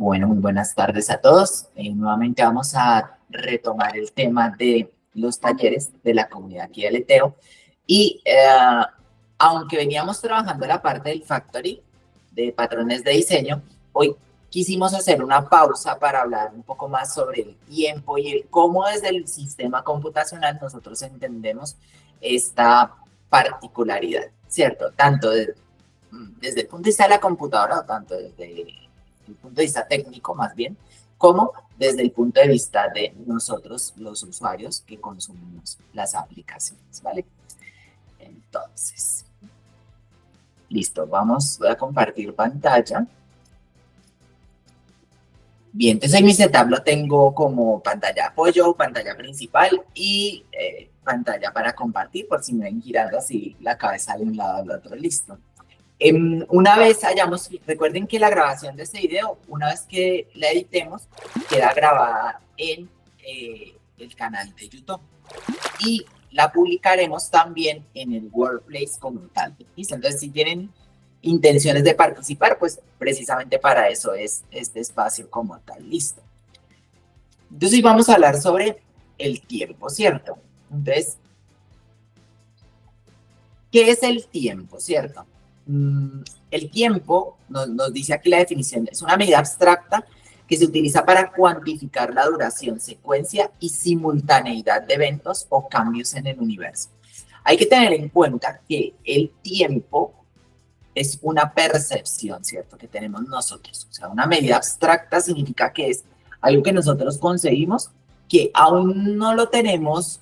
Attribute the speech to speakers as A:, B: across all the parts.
A: Bueno, muy buenas tardes a todos. Nuevamente vamos a retomar el tema de los talleres de la comunidad aquí de Aleteo. Y aunque veníamos trabajando la parte del factory, de patrones de diseño, hoy quisimos hacer una pausa para hablar un poco más sobre el tiempo y el cómo desde el sistema computacional nosotros entendemos esta particularidad, ¿cierto? Tanto desde el punto de vista de la computadora, o tanto desde el punto de vista técnico más bien, como desde el punto de vista de nosotros, los usuarios que consumimos las aplicaciones, ¿vale? Entonces, listo, voy a compartir pantalla. Bien, entonces en mi setup lo tengo como pantalla apoyo, pantalla principal y pantalla para compartir, por si me ven girando así la cabeza de un lado al otro, listo. Una vez recuerden que la grabación de este video, una vez que la editemos, queda grabada en el canal de YouTube y la publicaremos también en el Workplace como tal. ¿Listo? Entonces, si tienen intenciones de participar, pues precisamente para eso es este espacio como tal. Listo. Entonces, hoy vamos a hablar sobre el tiempo, ¿cierto? Entonces, ¿qué es el tiempo, cierto? El tiempo, nos dice aquí la definición, es una medida abstracta que se utiliza para cuantificar la duración, secuencia y simultaneidad de eventos o cambios en el universo. Hay que tener en cuenta que el tiempo es una percepción, ¿cierto? Que tenemos nosotros. O sea, una medida abstracta significa que es algo que nosotros concebimos, que aún no lo tenemos,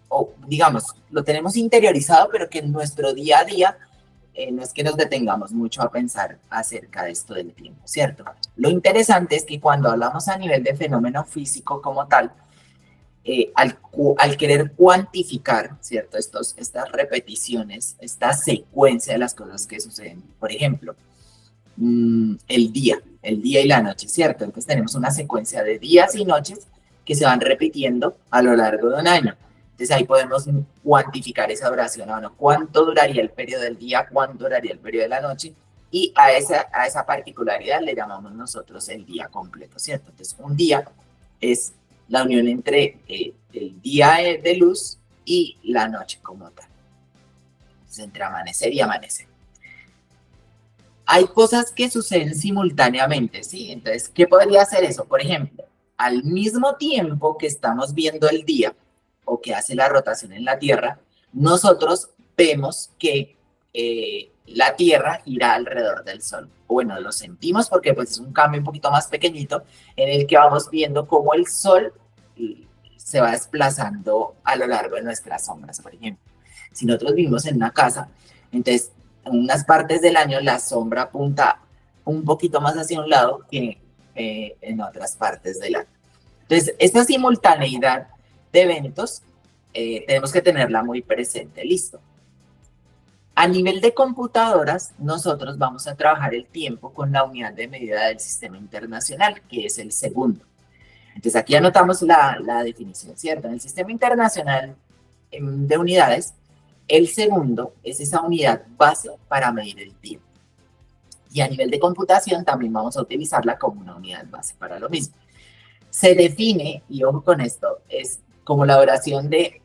A: o digamos, lo tenemos interiorizado, pero que en nuestro día a día no es que nos detengamos mucho a pensar acerca de esto del tiempo, ¿cierto? Lo interesante es que cuando hablamos a nivel de fenómeno físico como tal, al querer cuantificar, ¿cierto? Estas repeticiones, esta secuencia de las cosas que suceden, por ejemplo, el día y la noche, ¿cierto? Entonces tenemos una secuencia de días y noches que se van repitiendo a lo largo de un año. Entonces ahí podemos cuantificar esa duración, ¿no? ¿Cuánto duraría el periodo del día? ¿Cuánto duraría el periodo de la noche? Y a esa particularidad le llamamos nosotros el día completo, ¿cierto? Entonces un día es la unión entre el día de luz y la noche como tal. Entonces entre amanecer y amanecer. Hay cosas que suceden simultáneamente, ¿sí? Entonces, ¿qué podría hacer eso? Por ejemplo, al mismo tiempo que estamos viendo el día o que hace la rotación en la Tierra, nosotros vemos que la Tierra gira alrededor del Sol. Bueno, lo sentimos porque pues, es un cambio un poquito más pequeñito en el que vamos viendo cómo el Sol se va desplazando a lo largo de nuestras sombras, por ejemplo. Si nosotros vivimos en una casa, entonces en unas partes del año la sombra apunta un poquito más hacia un lado que en otras partes del año. Entonces, esta simultaneidad de eventos tenemos que tenerla muy presente, listo. A nivel de computadoras, nosotros vamos a trabajar el tiempo con la unidad de medida del sistema internacional, que es el segundo. Entonces, aquí anotamos la definición, ¿cierto? En el sistema internacional de unidades, el segundo es esa unidad base para medir el tiempo. Y a nivel de computación también vamos a utilizarla como una unidad base para lo mismo. Se define, y ojo con esto, es como la duración de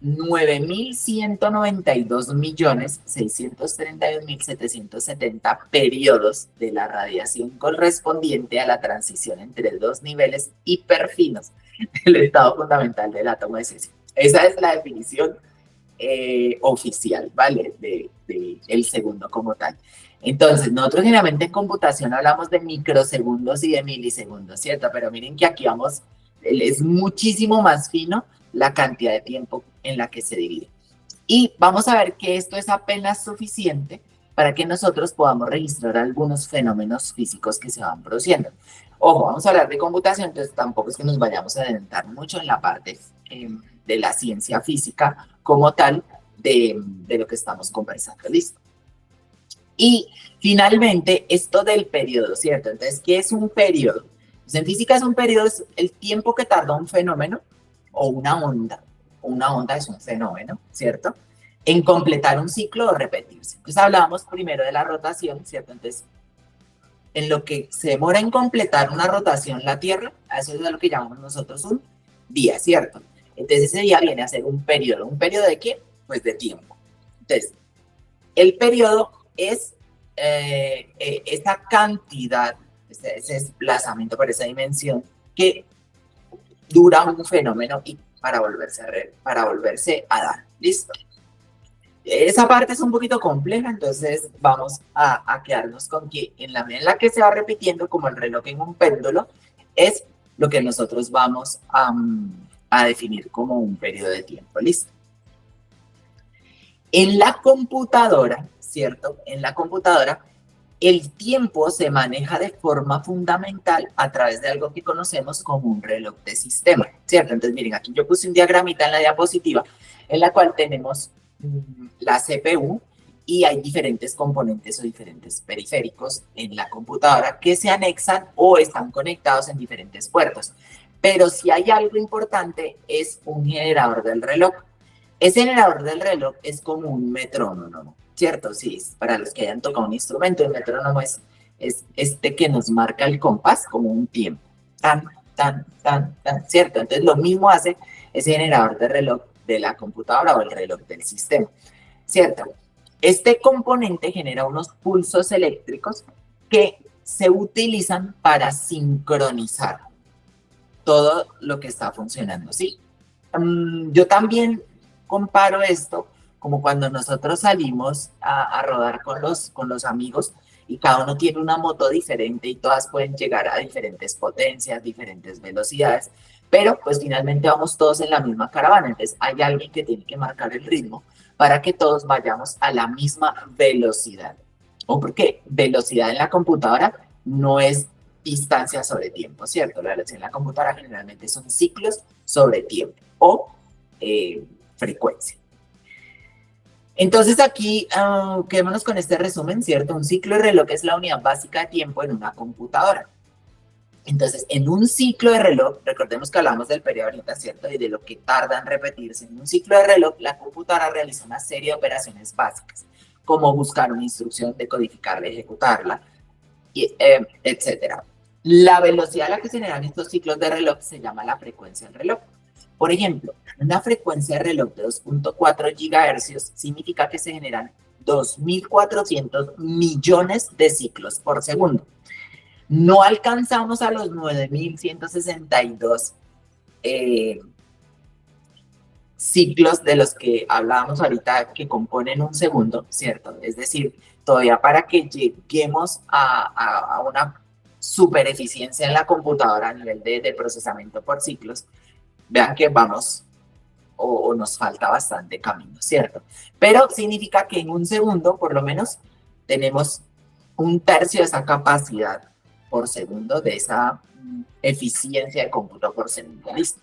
A: 9.192.632.770 periodos de la radiación correspondiente a la transición entre dos niveles hiperfinos del estado fundamental del átomo de cesio. Esa es la definición oficial, ¿vale? De el segundo como tal. Entonces, nosotros generalmente en computación hablamos de microsegundos y de milisegundos, ¿cierto? Pero miren que aquí es muchísimo más fino la cantidad de tiempo en la que se divide. Y vamos a ver que esto es apenas suficiente para que nosotros podamos registrar algunos fenómenos físicos que se van produciendo. Ojo, vamos a hablar de computación, entonces tampoco es que nos vayamos a adentrar mucho en la parte de la ciencia física como tal de lo que estamos conversando, ¿listo? Y finalmente, esto del periodo, ¿cierto? Entonces, ¿qué es un periodo? Pues en física es un periodo, es el tiempo que tarda un fenómeno o una onda. Una onda es un fenómeno, ¿cierto? En completar un ciclo o repetirse. Entonces, hablábamos primero de la rotación, ¿cierto? Entonces, en lo que se demora en completar una rotación la Tierra, a eso es lo que llamamos nosotros un día, ¿cierto? Entonces ese día viene a ser un periodo. ¿Un periodo de qué? Pues de tiempo. Entonces, el periodo es esa cantidad, ese desplazamiento por esa dimensión que dura un fenómeno y para volverse a dar. ¿Listo? Esa parte es un poquito compleja, entonces vamos a quedarnos con que en la medida en la que se va repitiendo, como el reloj en un péndulo, es lo que nosotros vamos a definir como un periodo de tiempo. ¿Listo? En la computadora, ¿cierto? En la computadora, el tiempo se maneja de forma fundamental a través de algo que conocemos como un reloj de sistema, ¿cierto? Entonces, miren, aquí yo puse un diagramita en la diapositiva en la cual tenemos la CPU y hay diferentes componentes o diferentes periféricos en la computadora que se anexan o están conectados en diferentes puertos. Pero si hay algo importante es un generador del reloj. Ese generador del reloj es como un metrónomo, ¿cierto? Sí, para los que hayan tocado un instrumento, el metrónomo es este que nos marca el compás como un tiempo. Tan, tan, tan, tan, ¿cierto? Entonces lo mismo hace ese generador de reloj de la computadora o el reloj del sistema, ¿cierto? Este componente genera unos pulsos eléctricos que se utilizan para sincronizar todo lo que está funcionando, ¿sí? Yo también comparo esto como cuando nosotros salimos a rodar con los amigos y cada uno tiene una moto diferente y todas pueden llegar a diferentes potencias, diferentes velocidades, pero pues finalmente vamos todos en la misma caravana, entonces hay alguien que tiene que marcar el ritmo para que todos vayamos a la misma velocidad. O porque velocidad en la computadora no es distancia sobre tiempo, ¿cierto? La velocidad en la computadora generalmente son ciclos sobre tiempo o frecuencia. Entonces aquí quedémonos con este resumen, ¿cierto? Un ciclo de reloj es la unidad básica de tiempo en una computadora. Entonces, en un ciclo de reloj, recordemos que hablamos del periodo ahorita, ¿cierto? Y de lo que tarda en repetirse. En un ciclo de reloj, la computadora realiza una serie de operaciones básicas, como buscar una instrucción, decodificarla, ejecutarla, etcétera. La velocidad a la que se generan estos ciclos de reloj se llama la frecuencia del reloj. Por ejemplo, una frecuencia de reloj de 2.4 GHz significa que se generan 2.400 millones de ciclos por segundo. No alcanzamos a los 9.162 ciclos de los que hablábamos ahorita que componen un segundo, ¿cierto? Es decir, todavía para que lleguemos a una super eficiencia en la computadora a nivel de procesamiento por ciclos, vean que vamos o nos falta bastante camino, ¿cierto? Pero significa que en un segundo, por lo menos, tenemos un tercio de esa capacidad por segundo, de esa eficiencia de cómputo por segundo. ¿Listo?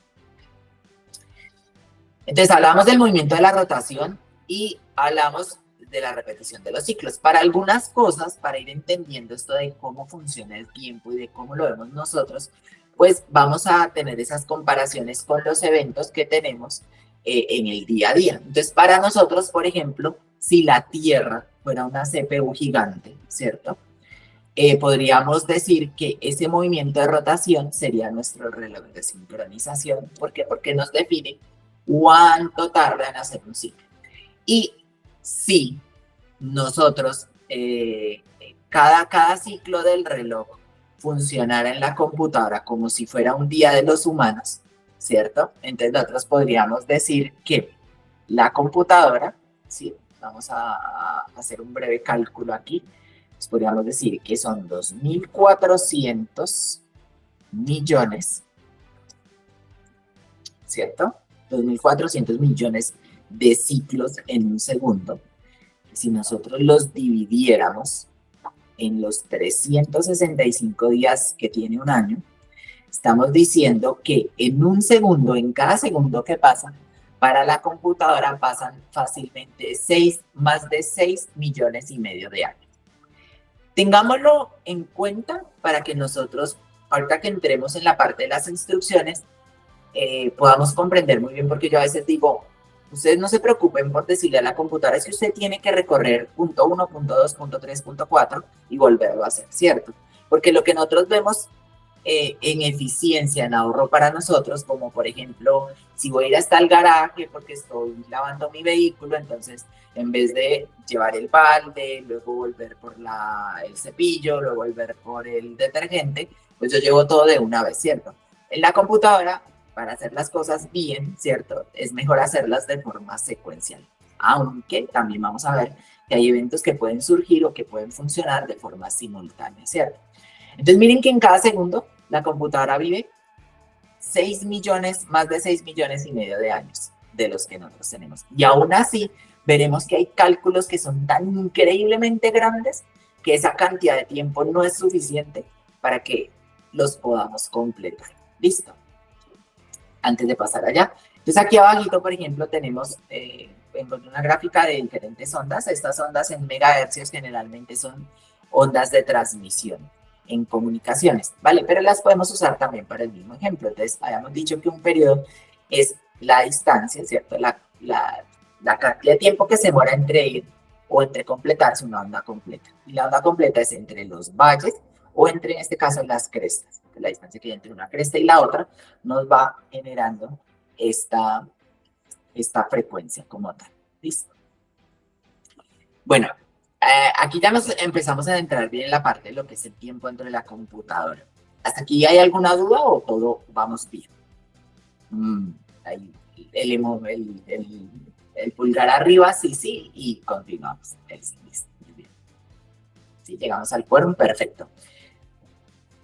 A: Entonces hablamos del movimiento de la rotación y hablamos de la repetición de los ciclos. Para algunas cosas, para ir entendiendo esto de cómo funciona el tiempo y de cómo lo vemos nosotros, pues vamos a tener esas comparaciones con los eventos que tenemos en el día a día. Entonces, para nosotros, por ejemplo, si la Tierra fuera una CPU gigante, ¿cierto? Podríamos decir que ese movimiento de rotación sería nuestro reloj de sincronización. ¿Por qué? Porque nos define cuánto tarda en hacer un ciclo. Y si nosotros, cada ciclo del reloj funcionara en la computadora como si fuera un día de los humanos, ¿cierto? Entonces nosotros podríamos decir que la computadora, ¿sí? Vamos a hacer un breve cálculo aquí, pues podríamos decir que son 2.400 millones, ¿cierto? 2.400 millones de ciclos en un segundo. Si nosotros los dividiéramos en los 365 días que tiene un año, estamos diciendo que en un segundo, en cada segundo que pasa, para la computadora pasan fácilmente más de 6,5 millones de años. Tengámoslo en cuenta para que nosotros, ahorita que entremos en la parte de las instrucciones, podamos comprender muy bien, porque yo a veces digo, ustedes no se preocupen por decirle a la computadora si usted tiene que recorrer punto 1, punto 2, punto 3, punto 4 y volverlo a hacer, ¿cierto? porque lo que nosotros vemos en eficiencia, en ahorro para nosotros, como por ejemplo, si voy a ir hasta el garaje porque estoy lavando mi vehículo, entonces en vez de llevar el balde, luego volver por el cepillo, luego volver por el detergente, pues yo llevo todo de una vez, ¿cierto? En la computadora, para hacer las cosas bien, ¿cierto? Es mejor hacerlas de forma secuencial, aunque también vamos a ver que hay eventos que pueden surgir o que pueden funcionar de forma simultánea, ¿cierto? Entonces miren que en cada segundo la computadora vive 6 millones, más de 6 millones y medio de años de los que nosotros tenemos. Y aún así veremos que hay cálculos que son tan increíblemente grandes que esa cantidad de tiempo no es suficiente para que los podamos completar. ¿Listo? Antes de pasar allá. Entonces aquí abajito, por ejemplo, tenemos una gráfica de diferentes ondas. Estas ondas en megahercios generalmente son ondas de transmisión en comunicaciones, ¿vale? Pero las podemos usar también para el mismo ejemplo. Entonces, habíamos dicho que un periodo es la distancia, ¿cierto? La cantidad de tiempo que se demora entre ir o entre completarse una onda completa. Y la onda completa es entre los valles o entre, en este caso, las crestas. La distancia que hay entre una cresta y la otra nos va generando esta frecuencia como tal. ¿Listo? Bueno, aquí ya nos empezamos a entrar bien en la parte de lo que es el tiempo dentro de la computadora. ¿Hasta aquí hay alguna duda o todo vamos bien? Ahí, el pulgar arriba, sí, y continuamos. Listo, muy bien. Sí, llegamos al quórum, perfecto.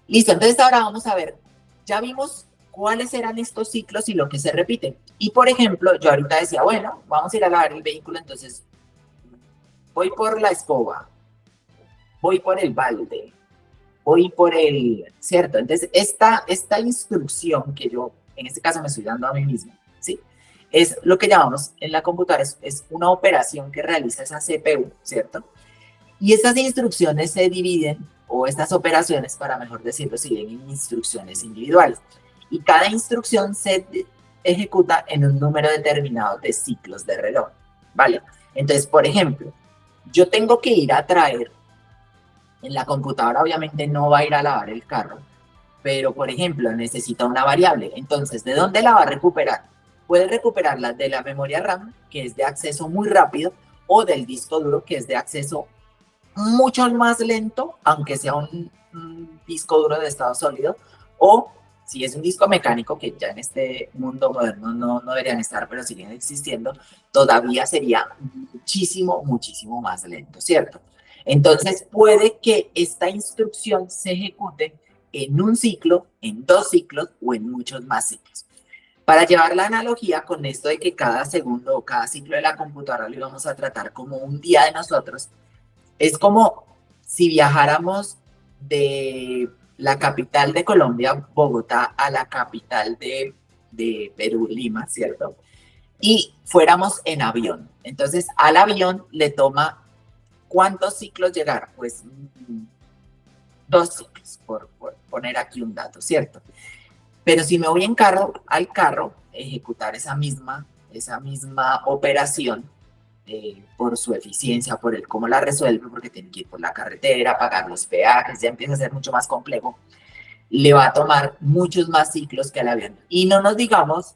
A: Listo, entonces ahora vamos a ver, ya vimos cuáles eran estos ciclos y lo que se repite. Y por ejemplo, yo ahorita decía, bueno, vamos a ir a lavar el vehículo, entonces voy por la escoba, voy por el balde, voy por ¿cierto? Entonces, esta instrucción que yo, en este caso me estoy dando a mí mismo, ¿sí? Es lo que llamamos en la computadora, es una operación que realiza esa CPU, ¿cierto? Y estas instrucciones se dividen, o estas operaciones, para mejor decirlo, se dividen en instrucciones individuales. Y cada instrucción se ejecuta en un número determinado de ciclos de reloj, ¿vale? Entonces, por ejemplo, yo tengo que ir a traer, en la computadora obviamente no va a ir a lavar el carro, pero por ejemplo necesita una variable, entonces ¿de dónde la va a recuperar? Puede recuperarla de la memoria RAM, que es de acceso muy rápido, o del disco duro, que es de acceso mucho más lento, aunque sea un disco duro de estado sólido, o si es un disco mecánico, que ya en este mundo moderno no deberían estar, pero siguen existiendo, todavía sería muchísimo más lento, ¿cierto? Entonces puede que esta instrucción se ejecute en un ciclo, en 2 ciclos o en muchos más ciclos. Para llevar la analogía con esto de que cada segundo o cada ciclo de la computadora lo íbamos a tratar como un día de nosotros, es como si viajáramos de la capital de Colombia, Bogotá, a la capital de Perú, Lima, ¿cierto? Y fuéramos en avión. Entonces, al avión le toma, ¿cuántos ciclos llegar? Pues 2 ciclos, por poner aquí un dato, ¿cierto? Pero si me voy en carro, al carro, ejecutar esa misma operación, por su eficiencia, por el cómo la resuelve, porque tiene que ir por la carretera, pagar los peajes, ya empieza a ser mucho más complejo, le va a tomar muchos más ciclos que al avión. Y no nos digamos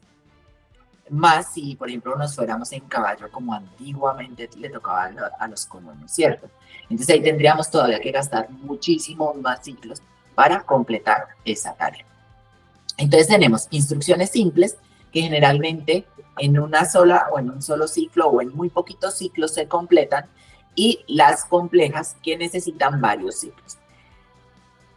A: más si, por ejemplo, nos fuéramos en caballo como antiguamente le tocaba a los colonos, ¿cierto? Entonces ahí tendríamos todavía que gastar muchísimos más ciclos para completar esa tarea. Entonces tenemos instrucciones simples que generalmente en una sola o en un solo ciclo o en muy poquitos ciclos se completan, y las complejas que necesitan varios ciclos.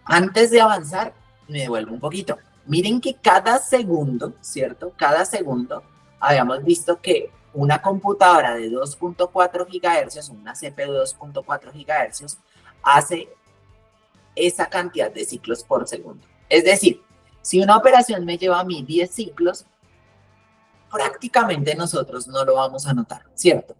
A: Antes de avanzar, me devuelvo un poquito. Miren que cada segundo, ¿cierto? Cada segundo, habíamos visto que una computadora de 2.4 GHz, una CPU de 2.4 GHz, hace esa cantidad de ciclos por segundo. Es decir, si una operación me lleva a mí 10 ciclos, prácticamente nosotros no lo vamos a notar, ¿cierto?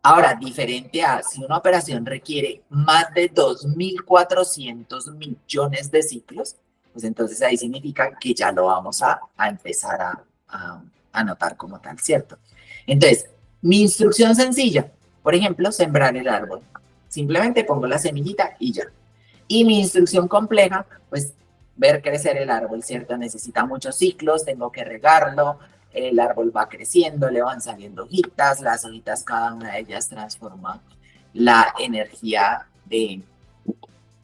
A: Ahora, diferente a si una operación requiere más de 2.400 millones de ciclos, pues entonces ahí significa que ya lo vamos a empezar a notar como tal, ¿cierto? Entonces, mi instrucción sencilla, por ejemplo, sembrar el árbol. Simplemente pongo la semillita y ya. Y mi instrucción compleja, pues ver crecer el árbol, ¿cierto? Necesita muchos ciclos, tengo que regarlo, el árbol va creciendo, le van saliendo hojitas, las hojitas cada una de ellas transforma la energía de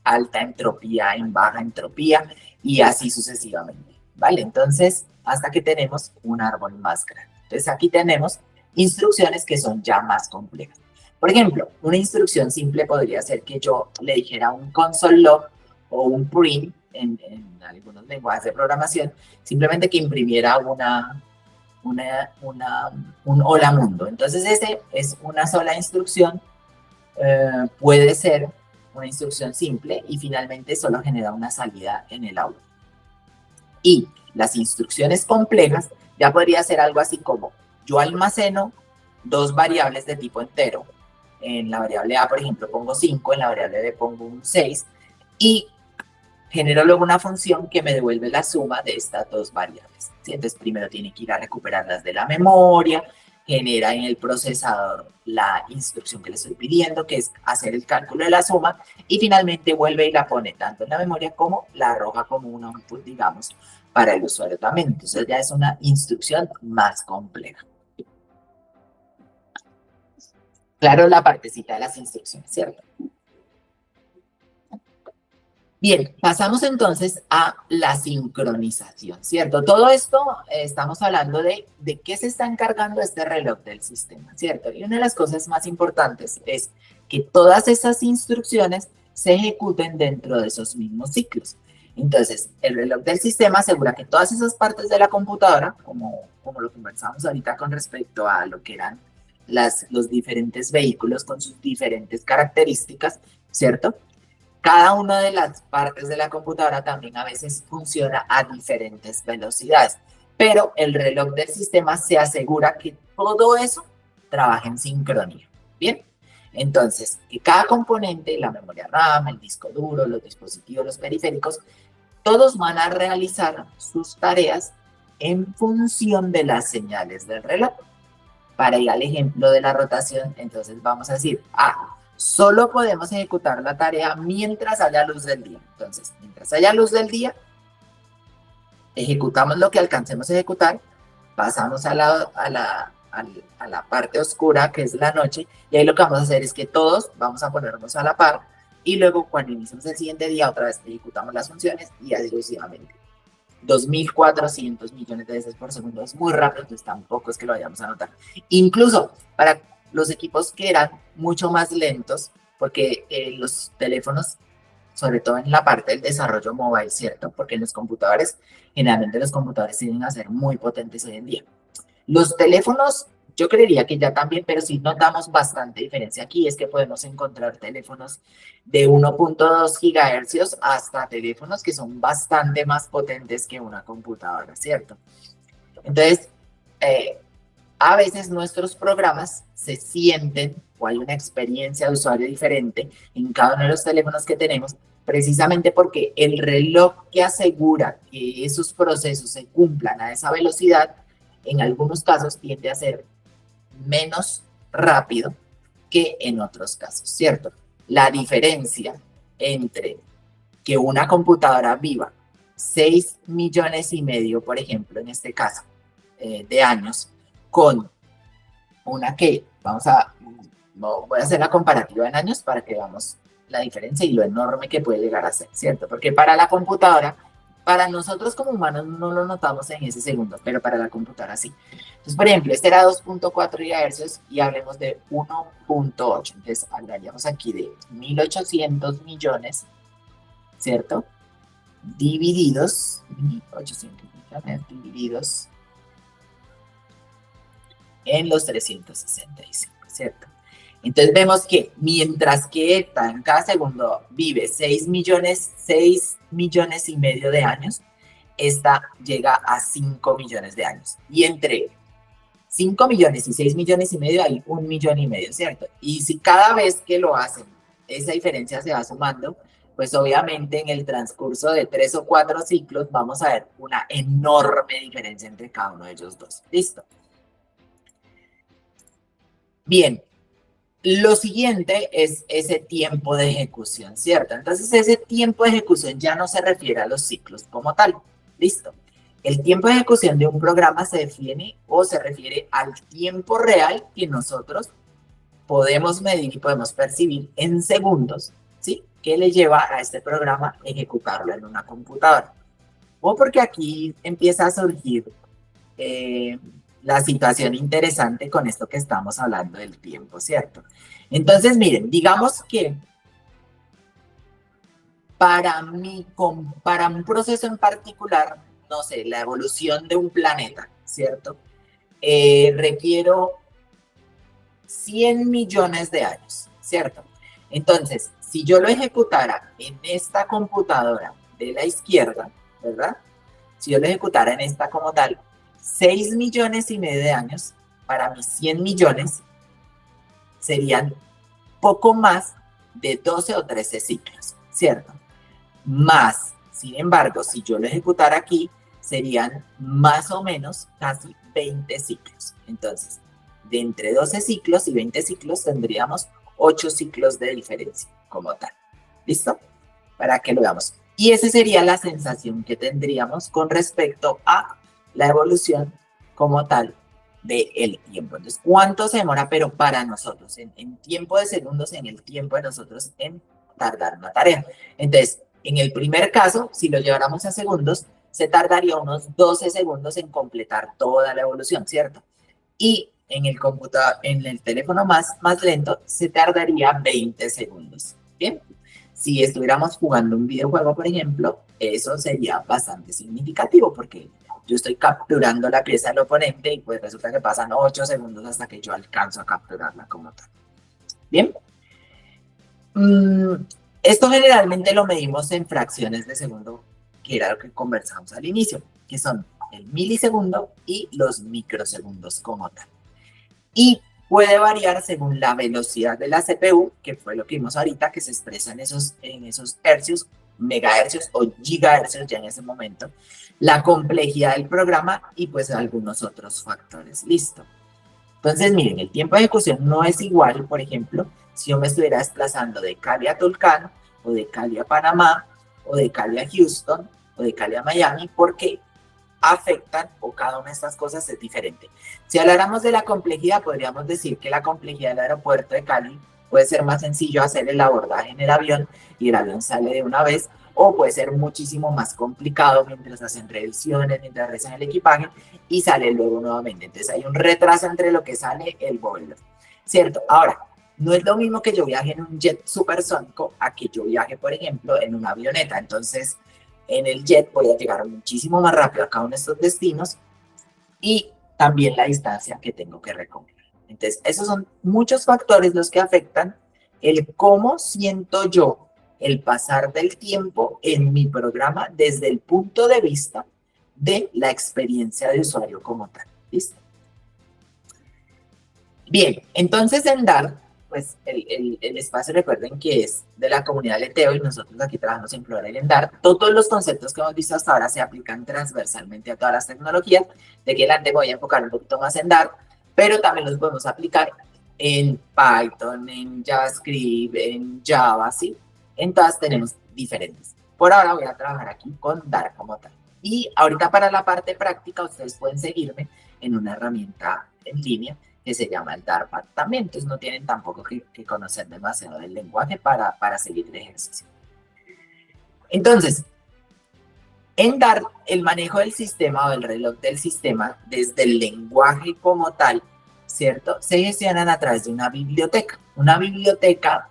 A: alta entropía en baja entropía y así sucesivamente, ¿vale? Entonces, hasta que tenemos un árbol más grande. Entonces, aquí tenemos instrucciones que son ya más complejas. Por ejemplo, una instrucción simple podría ser que yo le dijera un console log o un print en algunos lenguajes de programación, simplemente que imprimiera un hola mundo. Entonces, ese es una sola instrucción, puede ser una instrucción simple y finalmente solo genera una salida en el aula. Y las instrucciones complejas ya podría ser algo así como yo almaceno dos variables de tipo entero. En la variable A, por ejemplo, pongo 5, en la variable B pongo un 6 y genero luego una función que me devuelve la suma de estas dos variables. ¿Sí? Entonces primero tiene que ir a recuperarlas de la memoria, genera en el procesador la instrucción que le estoy pidiendo, que es hacer el cálculo de la suma, y finalmente vuelve y la pone tanto en la memoria como la arroja como un output, digamos, para el usuario también. Entonces ya es una instrucción más compleja. Claro, la partecita de las instrucciones, ¿cierto? Bien, pasamos entonces a la sincronización, ¿cierto? Todo esto estamos hablando de qué se está encargando este reloj del sistema, ¿cierto? Y una de las cosas más importantes es que todas esas instrucciones se ejecuten dentro de esos mismos ciclos. Entonces, el reloj del sistema asegura que todas esas partes de la computadora, como lo conversamos ahorita con respecto a lo que eran los diferentes vehículos con sus diferentes características, ¿cierto? Cada una de las partes de la computadora también a veces funciona a diferentes velocidades, pero el reloj del sistema se asegura que todo eso trabaje en sincronía. Bien, entonces, que cada componente, la memoria RAM, el disco duro, los dispositivos, los periféricos, todos van a realizar sus tareas en función de las señales del reloj. Para ir al ejemplo de la rotación, entonces vamos a decir, solo podemos ejecutar la tarea mientras haya luz del día. Entonces, mientras haya luz del día, ejecutamos lo que alcancemos a ejecutar, pasamos a la parte oscura, que es la noche, y ahí lo que vamos a hacer es que todos vamos a ponernos a la par, y luego cuando iniciemos el siguiente día, otra vez ejecutamos las funciones, y así sucesivamente. 2.400 millones de veces por segundo es muy rápido, entonces tampoco es que lo vayamos a notar. Incluso para los equipos que eran mucho más lentos, porque los teléfonos, sobre todo en la parte del desarrollo mobile, ¿cierto? Porque en los computadores, generalmente los computadores tienden a ser muy potentes hoy en día. Los teléfonos, yo creería que ya también, pero sí notamos bastante diferencia aquí, es que podemos encontrar teléfonos de 1.2 gigahercios hasta teléfonos que son bastante más potentes que una computadora, ¿cierto? Entonces, a veces nuestros programas se sienten o hay una experiencia de usuario diferente en cada uno de los teléfonos que tenemos, precisamente porque el reloj que asegura que esos procesos se cumplan a esa velocidad, en algunos casos tiende a ser menos rápido que en otros casos, ¿cierto? La diferencia entre que una computadora viva 6,5 millones, por ejemplo, en este caso, de años, con una que, voy a hacer la comparativa en años para que veamos la diferencia y lo enorme que puede llegar a ser, ¿cierto? Porque para la computadora, para nosotros como humanos no lo notamos en ese segundo, pero para la computadora sí. Entonces, por ejemplo, este era 2.4 GHz y hablemos de 1.8. Entonces, hablaríamos aquí de 1.800 millones, ¿cierto? Divididos, 1.800 millones divididos en los 365, ¿cierto? Entonces vemos que mientras que ETA en cada segundo vive 6,5 millones de años, esta llega a 5 millones de años. Y entre 5 millones y 6,5 millones hay 1,5 millones, ¿cierto? Y si cada vez que lo hacen, esa diferencia se va sumando, pues obviamente en el transcurso de 3 o 4 ciclos vamos a ver una enorme diferencia entre cada uno de ellos dos. ¿Listo? Bien, Lo siguiente es ese tiempo de ejecución, ¿cierto? Entonces ese tiempo de ejecución ya no se refiere a los ciclos como tal. Listo. El tiempo de ejecución de un programa se define o se refiere al tiempo real que nosotros podemos medir y podemos percibir en segundos, ¿sí? ¿Qué le lleva a este programa ejecutarlo en una computadora? O porque aquí empieza a surgir eh, la situación interesante con esto que estamos hablando del tiempo, ¿cierto? Entonces, miren, digamos que para un proceso en particular, no sé, la evolución de un planeta, ¿cierto? Requiero 100 millones de años, ¿cierto? Entonces, si yo lo ejecutara en esta computadora de la izquierda, ¿verdad? Si yo lo ejecutara en esta como tal, 6 millones y medio de años, para mis 100 millones, serían poco más de 12 o 13 ciclos, ¿cierto? Más, sin embargo, si yo lo ejecutara aquí, serían más o menos casi 20 ciclos. Entonces, de entre 12 ciclos y 20 ciclos tendríamos 8 ciclos de diferencia como tal. ¿Listo? Para que lo veamos. Y esa sería la sensación que tendríamos con respecto a la evolución como tal del tiempo. Entonces, ¿cuánto se demora? Pero para nosotros, en tiempo de segundos, en el tiempo de nosotros en tardar una tarea. Entonces, en el primer caso, si lo lleváramos a segundos, se tardaría unos 12 segundos en completar toda la evolución, ¿cierto? Y en el computador, en el teléfono más lento, se tardaría 20 segundos. Bien, si estuviéramos jugando un videojuego, por ejemplo, eso sería bastante significativo porque yo estoy capturando la pieza del oponente y pues resulta que pasan 8 segundos hasta que yo alcanzo a capturarla como tal. Bien, mm, esto generalmente lo medimos en fracciones de segundo, que era lo que conversamos al inicio, que son el milisegundo y los microsegundos como tal. Y puede variar según la velocidad de la CPU, que fue lo que vimos ahorita, que se expresa en esos hercios, megahercios o gigahercios ya en ese momento, la complejidad del programa y pues algunos otros factores. Listo. Entonces, miren, el tiempo de ejecución no es igual, por ejemplo, si yo me estuviera desplazando de Cali a Tulcán, o de Cali a Panamá, o de Cali a Houston, o de Cali a Miami, porque afectan o cada una de estas cosas es diferente. Si habláramos de la complejidad, podríamos decir que la complejidad del aeropuerto de Cali puede ser más sencillo hacer el abordaje en el avión y el avión sale de una vez, o puede ser muchísimo más complicado mientras hacen revisiones, mientras revisan el equipaje y sale luego nuevamente. Entonces hay un retraso entre lo que sale el vuelo, ¿cierto? Ahora, no es lo mismo que yo viaje en un jet supersónico a que yo viaje, por ejemplo, en una avioneta. Entonces, en el jet voy a llegar muchísimo más rápido a cada uno de estos destinos y también la distancia que tengo que recorrer. Entonces, esos son muchos factores los que afectan el cómo siento yo el pasar del tiempo en mi programa desde el punto de vista de la experiencia de usuario como tal. ¿Listo? Bien, entonces en Dart, pues el espacio recuerden que es de la comunidad Leteo y nosotros aquí trabajamos en Plural en Dart. Todos los conceptos que hemos visto hasta ahora se aplican transversalmente a todas las tecnologías. De aquí adelante voy a enfocar un poquito más en Dart, pero también los podemos aplicar en Python, en JavaScript, en Java, ¿sí? En todas tenemos diferentes. Por ahora voy a trabajar aquí con Dart como tal. Y ahorita para la parte práctica ustedes pueden seguirme en una herramienta en línea que se llama el DARPA también, entonces no tienen tampoco que conocer demasiado del lenguaje para seguir el ejercicio. Entonces, en Dart, el manejo del sistema o el reloj del sistema, desde el lenguaje como tal, ¿cierto? Se gestionan a través de una biblioteca. Una biblioteca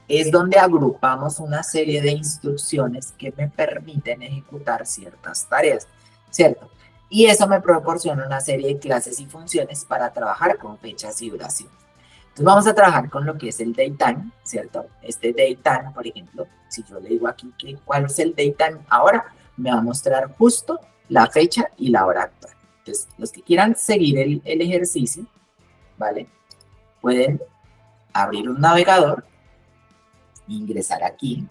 A: es donde agrupamos una serie de instrucciones que me permiten ejecutar ciertas tareas, ¿cierto? Y eso me proporciona una serie de clases y funciones para trabajar con fechas y duración. Entonces vamos a trabajar con lo que es el datetime, ¿cierto? Este datetime, por ejemplo, si yo le digo aquí que cuál es el datetime ahora, me va a mostrar justo la fecha y la hora actual. Entonces, los que quieran seguir el ejercicio, ¿vale? Pueden abrir un navegador, ingresar aquí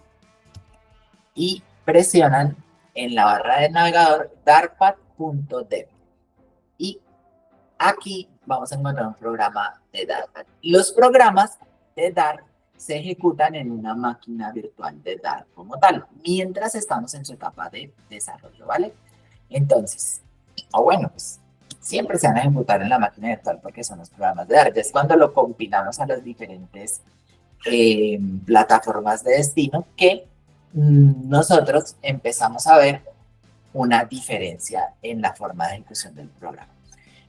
A: y presionan en la barra del navegador dartpad.dev. Y aquí vamos a encontrar un programa de Dartpad. Los programas de Dart se ejecutan en una máquina virtual de Dart como tal, mientras estamos en su etapa de desarrollo, ¿vale? Entonces, o bueno, pues siempre se van a ejecutar en la máquina virtual porque son los programas de Dart. Es cuando lo compilamos a las diferentes plataformas de destino que nosotros empezamos a ver una diferencia en la forma de ejecución del programa.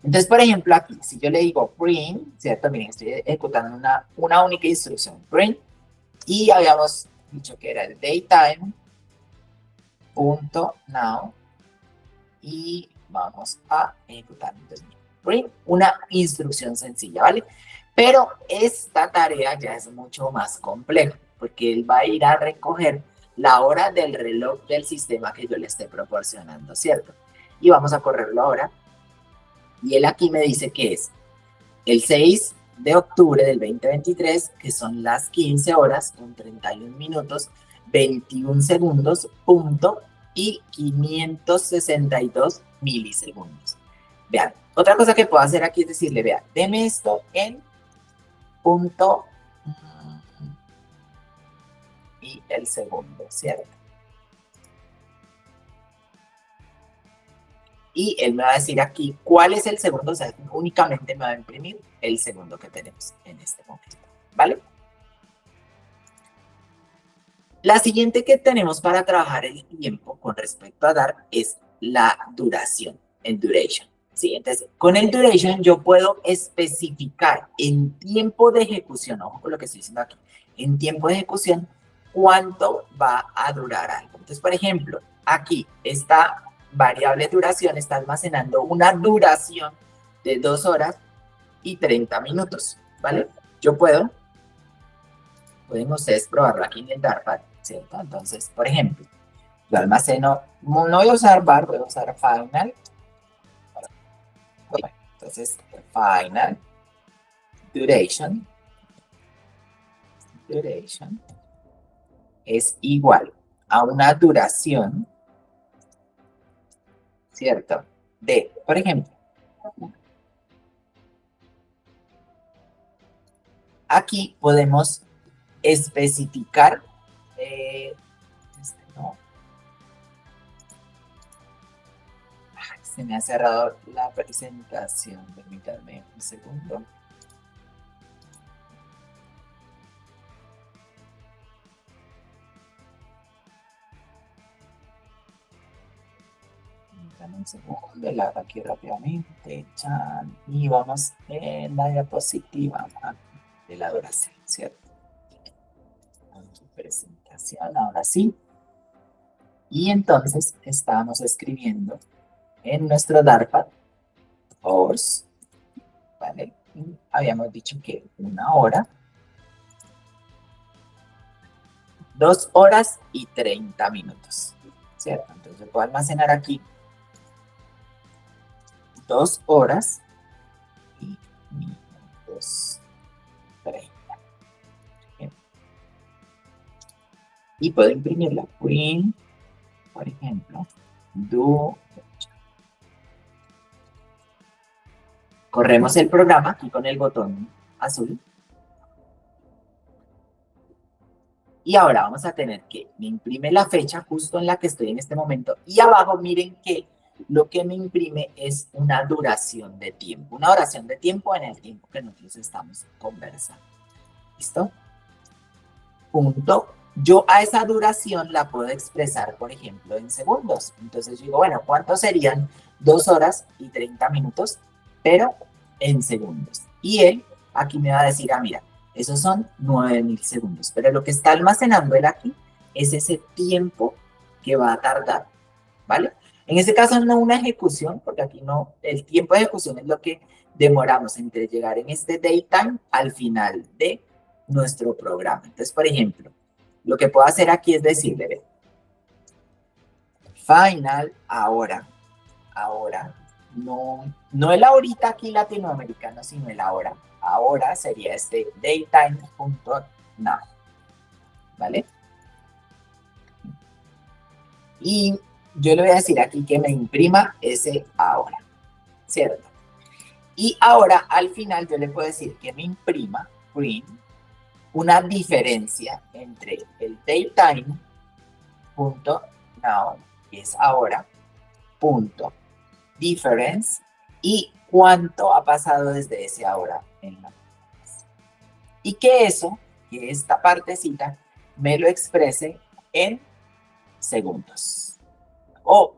A: Entonces, por ejemplo, aquí, si yo le digo print, ¿cierto? Miren, estoy ejecutando una única instrucción, print, y habíamos dicho que era el daytime.now, y vamos a ejecutar. Entonces, print, una instrucción sencilla, ¿vale? Pero esta tarea ya es mucho más compleja, porque él va a ir a recoger la hora del reloj del sistema que yo le esté proporcionando, ¿cierto? Y vamos a correrlo ahora. Y él aquí me dice que es el 6 de octubre del 2023, que son las 15 horas con 31 minutos, 21 segundos, punto, y 562 milisegundos. Vean, otra cosa que puedo hacer aquí es decirle, vea, deme esto en punto y el segundo, ¿cierto? Y él me va a decir aquí cuál es el segundo, o sea, únicamente me va a imprimir el segundo que tenemos en este momento, ¿vale? La siguiente que tenemos para trabajar el tiempo con respecto a Dart es la duración, el duration, ¿sí? Entonces, con el duration yo puedo especificar en tiempo de ejecución, ojo con lo que estoy diciendo aquí, en tiempo de ejecución, cuánto va a durar algo. Entonces, por ejemplo, aquí esta variable duración está almacenando una duración de 2 horas y 30 minutos, ¿vale? Yo pueden ustedes probarlo aquí en el Dartpad, ¿cierto? Entonces, por ejemplo, yo almaceno, no voy a usar var, voy a usar final. Entonces, final duration es igual a una duración, ¿cierto? De, por ejemplo, aquí podemos especificar, no. Se me ha cerrado la presentación, permítanme un segundo. Permítanme un segundo, la hago aquí rápidamente, chan, y vamos en la diapositiva de la duración, ¿cierto? Aquí presentación, ahora sí. Y entonces estábamos escribiendo en nuestro Dartpad hours, ¿vale? Y habíamos dicho que 1 hora, 2 horas y 30 minutos, ¿cierto? Entonces yo puedo almacenar aquí 2 horas y minutos 30. Bien. Y puedo imprimirla. Print, por ejemplo, do. Corremos el programa aquí con el botón azul. Y ahora vamos a tener que me imprime la fecha justo en la que estoy en este momento. Y abajo miren que lo que me imprime es una duración de tiempo. Una duración de tiempo en el tiempo que nosotros estamos conversando. ¿Listo? Punto. Yo a esa duración la puedo expresar, por ejemplo, en segundos. Entonces yo digo, bueno, ¿cuántos serían 2 horas y 30 minutos? Pero en segundos. Y él aquí me va a decir, ah, mira, esos son 9000 segundos. Pero lo que está almacenando él aquí es ese tiempo que va a tardar, ¿vale? En este caso no una ejecución, porque aquí no, el tiempo de ejecución es lo que demoramos entre llegar en este daytime al final de nuestro programa. Entonces, por ejemplo, lo que puedo hacer aquí es decirle, ve, final, ahora, no el ahorita aquí latinoamericano, sino el ahora. Ahora sería este daytime.now, ¿vale? Y yo le voy a decir aquí que me imprima ese ahora, ¿cierto? Y ahora al final yo le puedo decir que me imprima print una diferencia entre el datetime, punto now, que es ahora, punto difference, y cuánto ha pasado desde ese ahora en la. Y que esta partecita, me lo exprese en segundos. O,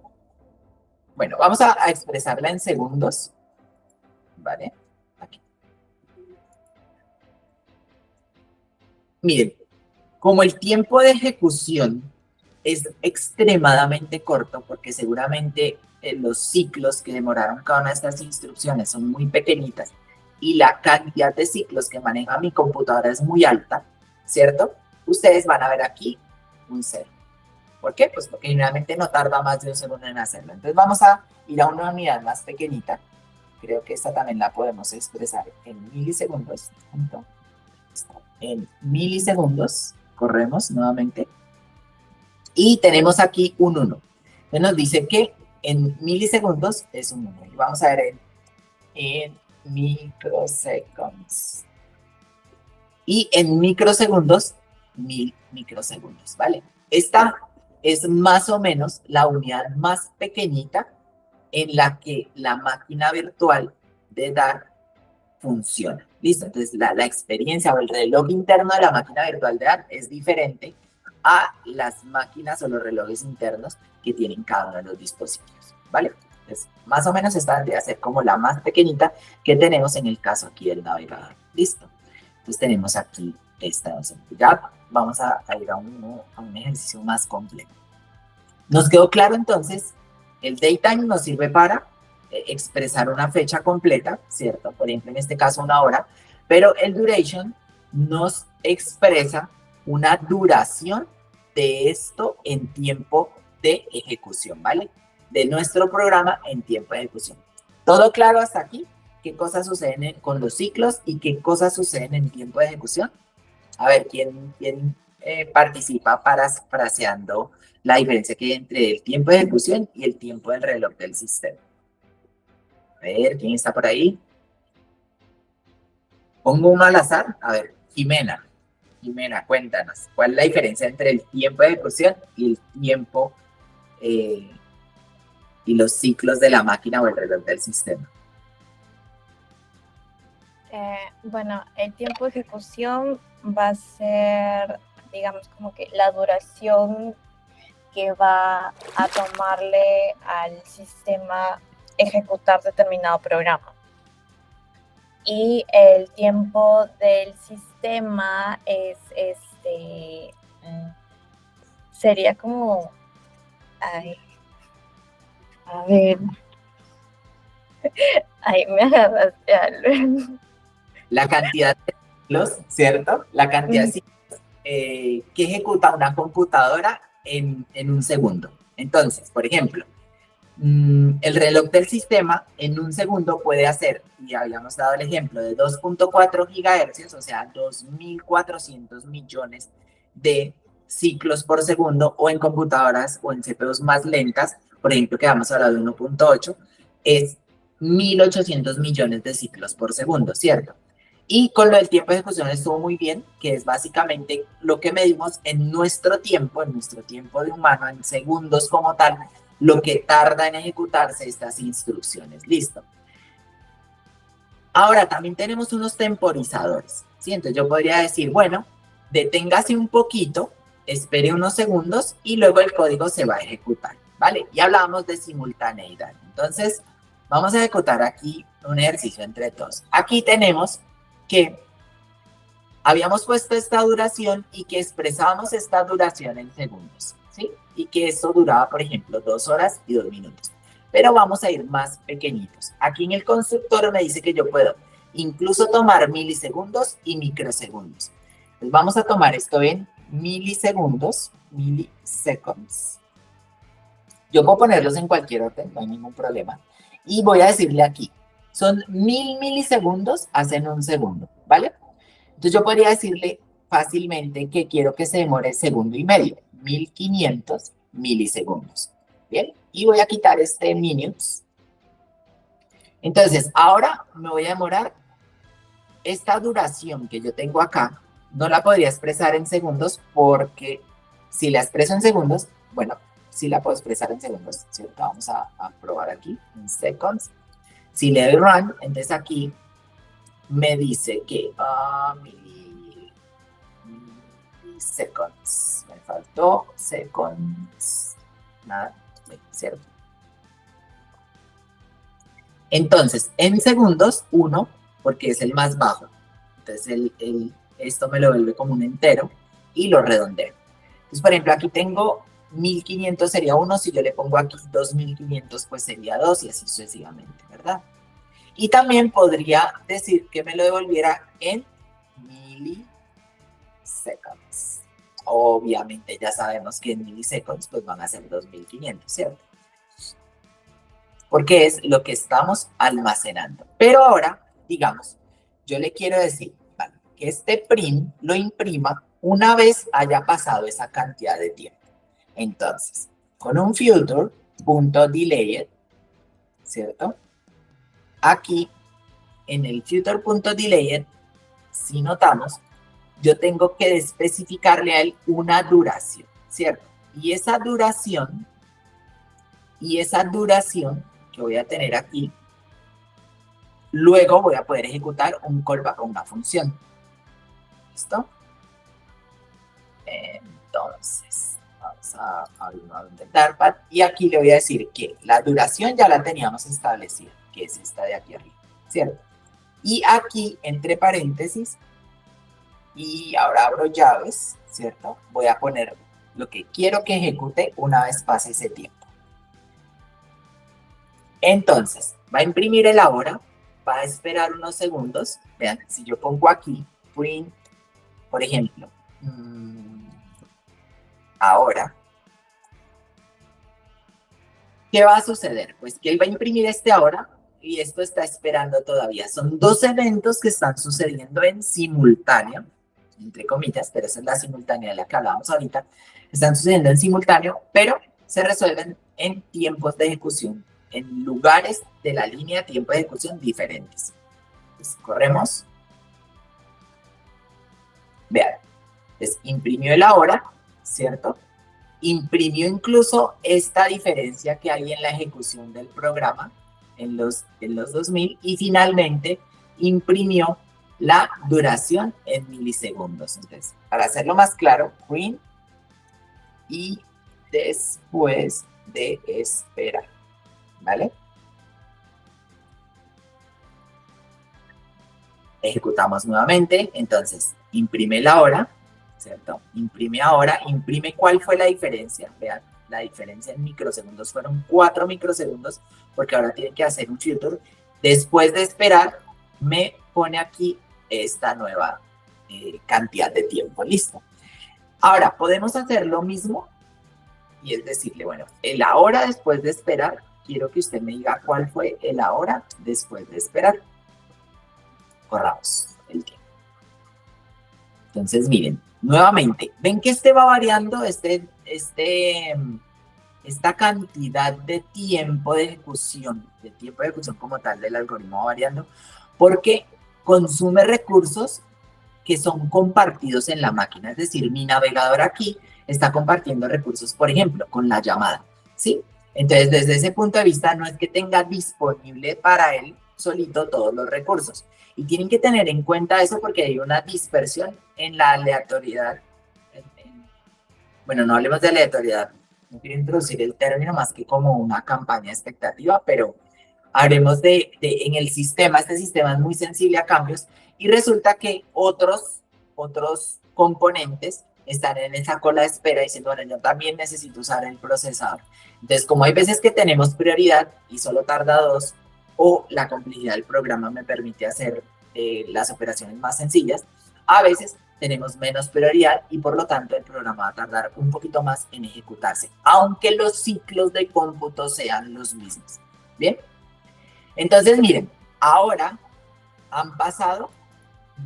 A: bueno, vamos a expresarla en segundos, ¿vale? Aquí. Miren, como el tiempo de ejecución es extremadamente corto, porque seguramente los ciclos que demoraron cada una de estas instrucciones son muy pequeñitas y la cantidad de ciclos que maneja mi computadora es muy alta, ¿cierto? Ustedes van a ver aquí un 0. ¿Por qué? Pues porque generalmente no tarda más de un segundo en hacerlo. Entonces vamos a ir a una unidad más pequeñita. Creo que esta también la podemos expresar en milisegundos. En milisegundos, corremos nuevamente. Y tenemos aquí un 1. Entonces nos dice que en milisegundos es un 1. Y vamos a ver en microseconds. Y en microsegundos, 1000 microsegundos, ¿vale? Esta es más o menos la unidad más pequeñita en la que la máquina virtual de Dart funciona. ¿Listo? Entonces la experiencia o el reloj interno de la máquina virtual de Dart es diferente a las máquinas o los relojes internos que tienen cada uno de los dispositivos, ¿vale? Entonces, más o menos esta vendría a ser como la más pequeñita que tenemos en el caso aquí del navegador. ¿Listo? Entonces tenemos aquí esta. Ya vamos a ir a un ejercicio más complejo. ¿Nos quedó claro entonces? El datetime nos sirve para expresar una fecha completa, ¿cierto? Por ejemplo, en este caso una hora, pero el duration nos expresa una duración de esto en tiempo de ejecución, ¿vale? De nuestro programa en tiempo de ejecución. ¿Todo claro hasta aquí? ¿Qué cosas suceden con los ciclos y qué cosas suceden en tiempo de ejecución? A ver, ¿quién participa fraseando la diferencia que hay entre el tiempo de ejecución y el tiempo del reloj del sistema? A ver, ¿quién está por ahí? Pongo uno al azar. A ver, Jimena. Jimena, cuéntanos, ¿cuál es la diferencia entre el tiempo de ejecución y el tiempo y los ciclos de la máquina o el reloj del sistema?
B: Bueno, el tiempo de ejecución va a ser, digamos, como que la duración que va a tomarle al sistema ejecutar determinado programa. Y el tiempo del sistema es sería como, ay, a ver, ahí me agarraste algo.
A: La cantidad de ciclos, ¿cierto? La cantidad de ciclos que ejecuta una computadora en un segundo. Entonces, por ejemplo, el reloj del sistema en un segundo puede hacer, y habíamos dado el ejemplo de 2.4 gigahercios, o sea, 2.400 millones de ciclos por segundo, o en computadoras o en CPUs más lentas, por ejemplo, que vamos a hablar de 1.8, es 1.800 millones de ciclos por segundo, ¿cierto? Y con lo del tiempo de ejecución estuvo muy bien, que es básicamente lo que medimos en nuestro tiempo de humano, en segundos como tal, lo que tarda en ejecutarse estas instrucciones. Listo. Ahora, también tenemos unos temporizadores, ¿sí? Entonces yo podría decir, bueno, deténgase un poquito, espere unos segundos y luego el código se va a ejecutar, ¿vale? Y hablábamos de simultaneidad. Entonces, vamos a ejecutar aquí un ejercicio entre todos. Aquí tenemos que habíamos puesto esta duración y que expresábamos esta duración en segundos, ¿sí? Y que esto duraba, por ejemplo, 2 horas y 2 minutos. Pero vamos a ir más pequeñitos. Aquí en el constructor me dice que yo puedo incluso tomar milisegundos y microsegundos. Entonces vamos a tomar esto en milisegundos, milliseconds. Yo puedo ponerlos en cualquier orden, no hay ningún problema. Y voy a decirle aquí, son 1000 milisegundos hacen un segundo, ¿vale? Entonces yo podría decirle fácilmente que quiero que se demore segundo y medio, 1500 milisegundos. Bien, y voy a quitar este minutes. Entonces, ahora me voy a demorar esta duración que yo tengo acá, no la podría expresar en segundos porque si la expreso en segundos, bueno, sí la puedo expresar en segundos, ¿cierto? Vamos a probar aquí, en seconds. Si le doy run, entonces aquí me dice que milliseconds, me faltó seconds, nada, ¿cierto? Entonces, en segundos, 1, porque es el más bajo. Entonces, esto me lo vuelve como un entero y lo redondeo. Entonces, por ejemplo, aquí tengo 1500 sería 1, si yo le pongo aquí 2500, pues sería 2 y así sucesivamente, ¿verdad? Y también podría decir que me lo devolviera en milliseconds. Obviamente ya sabemos que en milliseconds pues van a ser 2500, ¿cierto? Porque es lo que estamos almacenando. Pero ahora, digamos, yo le quiero decir, ¿vale?, que este print lo imprima una vez haya pasado esa cantidad de tiempo. Entonces, con un future.delayed, ¿cierto? Aquí, en el future.delayed, si notamos, yo tengo que especificarle a él una duración, ¿cierto? Y esa duración que voy a tener aquí, luego voy a poder ejecutar un callback o una función. ¿Listo? Entonces, vamos a abrir un Dartpad y aquí le voy a decir que la duración ya la teníamos establecida, que es esta de aquí arriba, ¿cierto? Y aquí, entre paréntesis, y ahora abro llaves, ¿cierto? Voy a poner lo que quiero que ejecute una vez pase ese tiempo. Entonces, va a imprimir el ahora, va a esperar unos segundos. Vean, si yo pongo aquí, print, por ejemplo, ahora, ¿qué va a suceder? Pues que él va a imprimir este ahora y esto está esperando todavía. Son dos eventos que están sucediendo en simultáneo, entre comillas, pero esa es la simultánea de la que hablábamos ahorita. Están sucediendo en simultáneo, pero se resuelven en tiempos de ejecución, en lugares de la línea de tiempo de ejecución diferentes. Entonces, corremos. Vean, entonces imprimió el ahora, ¿cierto? Imprimió incluso esta diferencia que hay en la ejecución del programa en los 2000 y finalmente imprimió la duración en milisegundos. Entonces, para hacerlo más claro, print y después de esperar, ¿vale? Ejecutamos nuevamente, entonces imprime la hora, ¿cierto? Imprime ahora, imprime cuál fue la diferencia. Vean, la diferencia en microsegundos fueron 4 microsegundos, porque ahora tiene que hacer un filtro. Después de esperar, me pone aquí esta nueva cantidad de tiempo. Listo. Ahora, podemos hacer lo mismo y es decirle, bueno, el ahora después de esperar, quiero que usted me diga cuál fue el ahora después de esperar. Corramos el tiempo. Entonces, miren, nuevamente, ven que este va variando, esta cantidad de tiempo de ejecución como tal del algoritmo va variando, porque consume recursos que son compartidos en la máquina. Es decir, mi navegador aquí está compartiendo recursos, por ejemplo, con la llamada, ¿sí? Entonces, desde ese punto de vista, no es que tenga disponible para él solito todos los recursos. Y tienen que tener en cuenta eso porque hay una dispersión en la aleatoriedad. Bueno, no hablemos de aleatoriedad, no quiero introducir el término más que como una campaña expectativa, pero hablemos en el sistema. Este sistema es muy sensible a cambios y resulta que otros componentes están en esa cola de espera diciendo, bueno, yo también necesito usar el procesador. Entonces, como hay veces que tenemos prioridad y solo tarda 2, o la complejidad del programa me permite hacer las operaciones más sencillas, a veces tenemos menos prioridad y por lo tanto el programa va a tardar un poquito más en ejecutarse, aunque los ciclos de cómputo sean los mismos. ¿Bien? Entonces, miren, ahora han pasado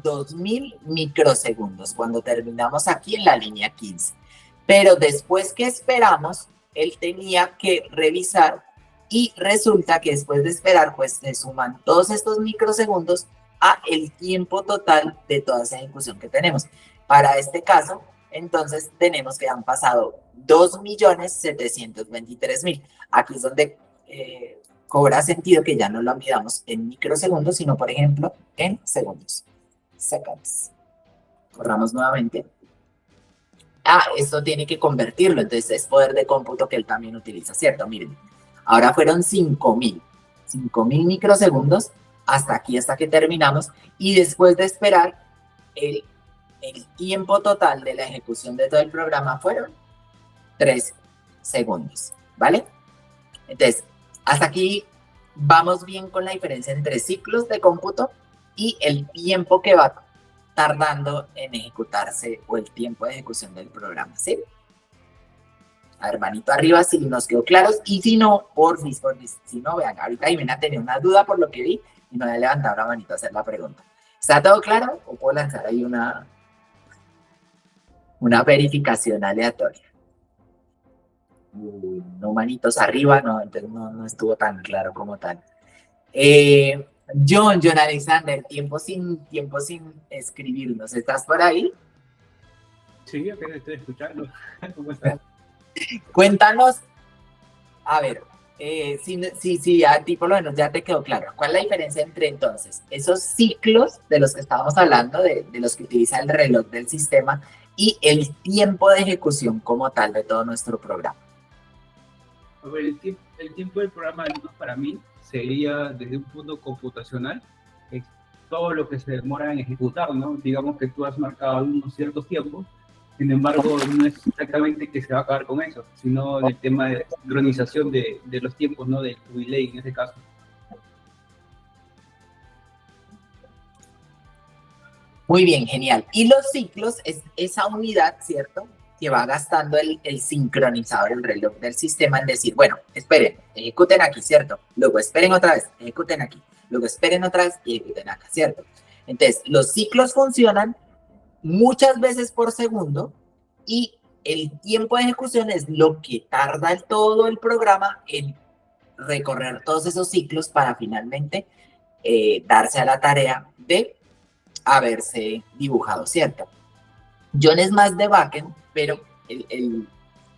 A: 2000 microsegundos cuando terminamos aquí en la línea 15. Pero después que esperamos, él tenía que revisar y resulta que después de esperar, pues se suman todos estos microsegundos a el tiempo total de toda esa ejecución que tenemos. Para este caso, entonces tenemos que han pasado 2.723.000. Aquí es donde cobra sentido que ya no lo midamos en microsegundos, sino, por ejemplo, en segundos. Seconds. Corramos nuevamente. Esto tiene que convertirlo, entonces es poder de cómputo que él también utiliza, ¿cierto? Miren, ahora fueron 5.000 microsegundos hasta aquí, hasta que terminamos, y después de esperar, el tiempo total de la ejecución de todo el programa fueron 3 segundos, ¿vale? Entonces, hasta aquí vamos bien con la diferencia entre ciclos de cómputo y el tiempo que va tardando en ejecutarse o el tiempo de ejecución del programa, ¿sí? A ver, manito arriba si nos quedó claros, y si no, porfis, si no, vean, ahorita Jimena tenía una duda por lo que vi y no había levantado la manito a hacer la pregunta. ¿Está todo claro? ¿O puedo lanzar ahí una verificación aleatoria? No, manitos arriba, no, entonces no estuvo tan claro como tal. John Alexander, tiempo sin escribirnos, ¿estás por ahí?
C: Sí, apenas estoy escuchando. ¿Cómo estás?
A: Cuéntanos, a ver, si a ti por lo menos ya te quedó claro, ¿cuál es la diferencia entre entonces esos ciclos de los que estábamos hablando, de los que utiliza el reloj del sistema, y el tiempo de ejecución como tal de todo nuestro programa?
C: A ver, el tiempo del programa de luz para mí sería, desde un punto computacional, es todo lo que se demora en ejecutar, ¿no? Digamos que tú has marcado unos ciertos tiempos, sin embargo, no es exactamente que se va a acabar con eso, sino el tema de sincronización de los tiempos, ¿no? Del relay en ese caso.
A: Muy bien, genial. Y los ciclos es esa unidad, ¿cierto?, que va gastando el sincronizador, el reloj del sistema, en decir, bueno, esperen, ejecuten aquí, ¿cierto? Luego esperen otra vez, ejecuten aquí. Luego esperen otra vez y ejecuten acá, ¿cierto? Entonces, los ciclos funcionan muchas veces por segundo y el tiempo de ejecución es lo que tarda todo el programa en recorrer todos esos ciclos para finalmente darse a la tarea de haberse dibujado, ¿cierto? John es más de backend, pero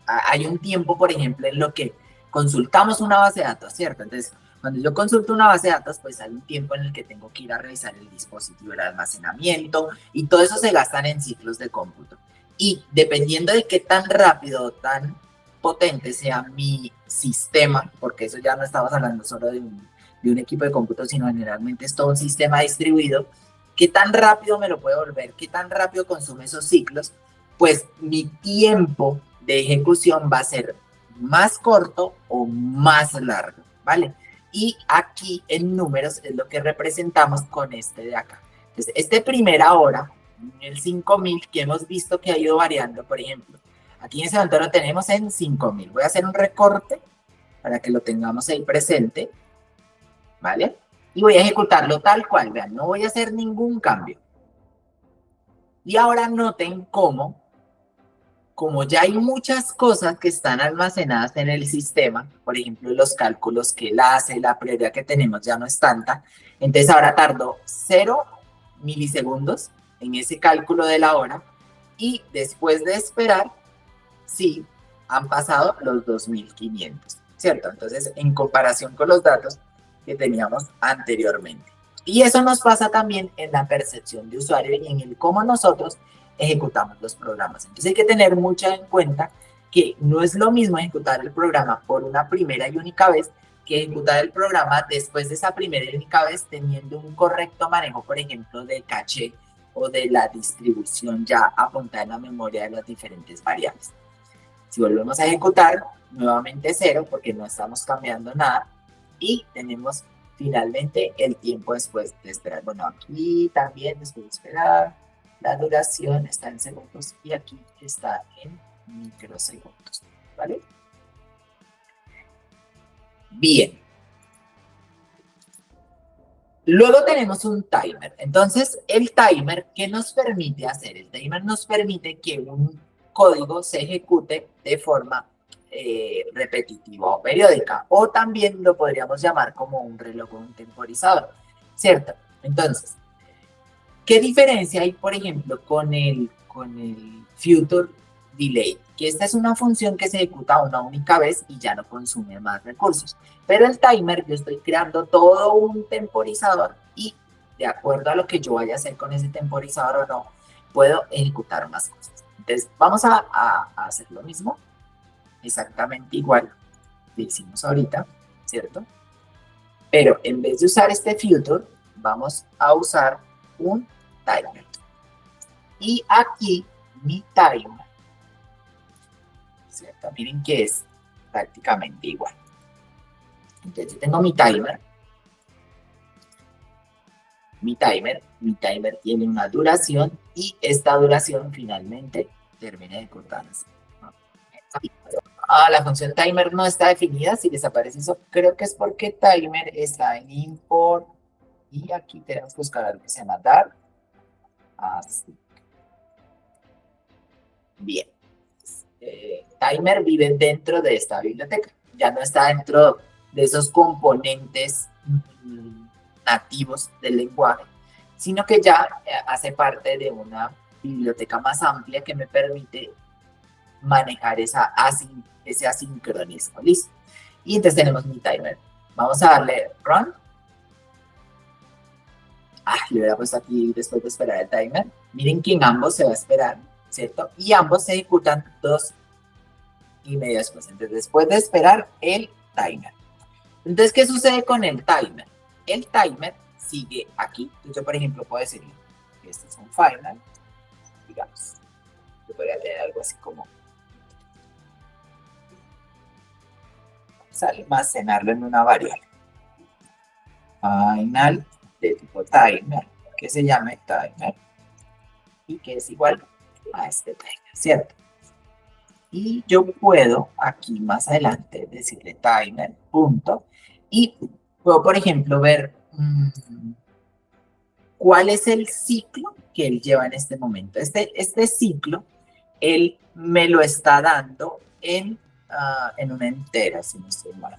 A: hay un tiempo, por ejemplo, en lo que consultamos una base de datos, ¿cierto? Entonces, cuando yo consulto una base de datos, pues hay un tiempo en el que tengo que ir a revisar el dispositivo, el almacenamiento, y todo eso se gastan en ciclos de cómputo. Y dependiendo de qué tan rápido, tan potente sea mi sistema, porque eso ya no estamos hablando solo de un equipo de cómputo, sino generalmente es todo un sistema distribuido, qué tan rápido me lo puede volver, qué tan rápido consume esos ciclos, pues mi tiempo de ejecución va a ser más corto o más largo, ¿vale? Y aquí en números es lo que representamos con este de acá. Entonces, este primera hora, el 5.000, que hemos visto que ha ido variando, por ejemplo, aquí en ese momento lo tenemos en 5.000. Voy a hacer un recorte para que lo tengamos ahí presente, ¿vale? Y voy a ejecutarlo tal cual, vean, no voy a hacer ningún cambio. Y ahora noten cómo, como ya hay muchas cosas que están almacenadas en el sistema, por ejemplo, los cálculos que él hace, la prioridad que tenemos ya no es tanta, entonces ahora tardo 0 milisegundos en ese cálculo de la hora, y después de esperar, sí, han pasado los 2.500, ¿cierto? Entonces, en comparación con los datos que teníamos anteriormente. Y eso nos pasa también en la percepción de usuario y en el cómo nosotros ejecutamos los programas. Entonces hay que tener mucho en cuenta que no es lo mismo ejecutar el programa por una primera y única vez que ejecutar el programa después de esa primera y única vez teniendo un correcto manejo, por ejemplo, de caché o de la distribución ya apuntada en la memoria de las diferentes variables. Si volvemos a ejecutar, nuevamente 0 porque no estamos cambiando nada y tenemos finalmente el tiempo después de esperar. Bueno, aquí también después de esperar, la duración está en segundos y aquí está en microsegundos, ¿vale? Bien. Luego tenemos un timer. Entonces, el timer, ¿qué nos permite hacer? El timer nos permite que un código se ejecute de forma repetitiva o periódica, o también lo podríamos llamar como un reloj o un temporizador, ¿cierto? Entonces, ¿Qué diferencia hay, por ejemplo, con el future delay? Que esta es una función que se ejecuta una única vez y ya no consume más recursos. Pero el timer, yo estoy creando todo un temporizador y de acuerdo a lo que yo vaya a hacer con ese temporizador o no, puedo ejecutar más cosas. Entonces, vamos a hacer lo mismo, exactamente igual que hicimos ahorita, ¿cierto? Pero en vez de usar este future, vamos a usar un timer. Y aquí mi timer, ¿cierto? Miren que es prácticamente igual. Entonces yo tengo mi timer. Mi timer tiene una duración y esta duración finalmente termina de ejecutarse. La función timer no está definida. Si desaparece eso, creo que es porque timer está en import y aquí tenemos que buscar algo que se llama dar. Así. Bien. Timer vive dentro de esta biblioteca. Ya no está dentro de esos componentes nativos del lenguaje, sino que ya hace parte de una biblioteca más amplia que me permite manejar ese asincronismo. ¿Listo? Y entonces tenemos mi timer. Vamos a darle run. Le hubiera puesto aquí después de esperar el timer. Miren que en ambos se va a esperar, ¿cierto? Y ambos se ejecutan 2 y medio después. Entonces, después de esperar el timer. Entonces, ¿qué sucede con el timer? El timer sigue aquí. Entonces, yo, por ejemplo, puedo decirle que este es un final, digamos. Yo podría tener algo así como almacenarlo en una variable. Final de tipo timer, que se llame timer y que es igual a este timer, ¿cierto? Y yo puedo aquí más adelante decirle timer, punto, y puedo, por ejemplo, ver cuál es el ciclo que él lleva en este momento. Este ciclo, él me lo está dando en una entera, si no estoy mal.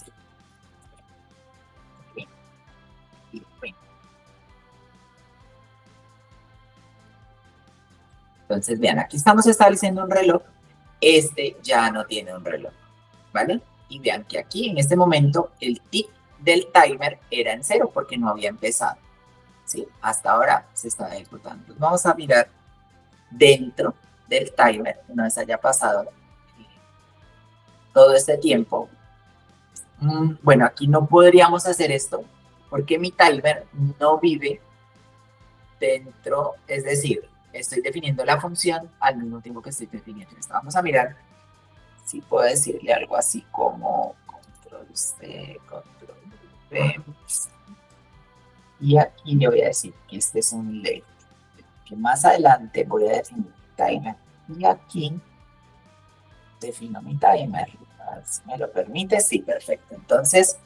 A: Entonces, vean, aquí estamos estableciendo un reloj. Este ya no tiene un reloj, ¿vale? Y vean que aquí, en este momento, el tick del timer era en 0 porque no había empezado, ¿sí? Hasta ahora se está ejecutando. Entonces, vamos a mirar dentro del timer, una vez haya pasado todo este tiempo. Bueno, aquí no podríamos hacer esto porque mi timer no vive dentro, es decir, estoy definiendo la función al mismo tiempo que estoy definiendo esto. Vamos a mirar si puedo decirle algo así como control C, control V. Y aquí le voy a decir que este es un late, que más adelante voy a definir timer. Y aquí defino mi timer. A ver si me lo permite. Sí, perfecto. Entonces,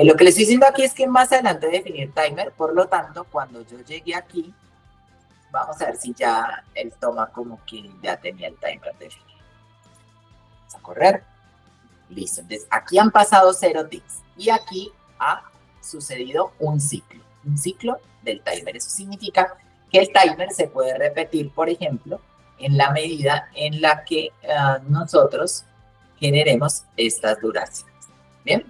A: lo que le estoy diciendo aquí es que más adelante definir timer, por lo tanto, cuando yo llegue aquí, vamos a ver si ya él toma como que ya tenía el timer definido. Vamos a correr. Listo. Entonces, aquí han pasado 0 ticks. Y aquí ha sucedido un ciclo del timer. Eso significa que el timer se puede repetir, por ejemplo, en la medida en la que nosotros generemos estas duraciones. ¿Bien?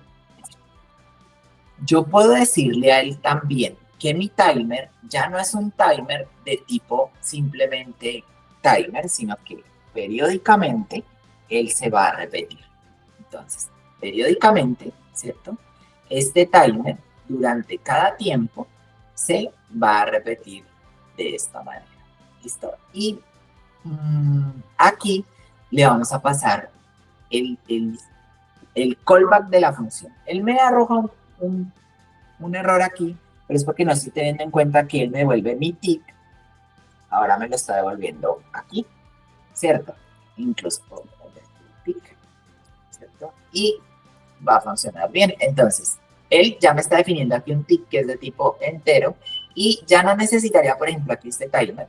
A: Yo puedo decirle a él también que mi timer ya no es un timer de tipo simplemente timer, sino que periódicamente él se va a repetir. Entonces, periódicamente, ¿cierto? Este timer durante cada tiempo se va a repetir de esta manera. ¿Listo? Y aquí le vamos a pasar el callback de la función. Él me arroja un error aquí, pero es porque no estoy teniendo en cuenta que él me devuelve mi tick. Ahora me lo está devolviendo aquí, ¿cierto? Incluso puedo devolver el tick, ¿cierto? Y va a funcionar bien. Entonces, él ya me está definiendo aquí un tick que es de tipo entero y ya no necesitaría, por ejemplo, aquí este timer,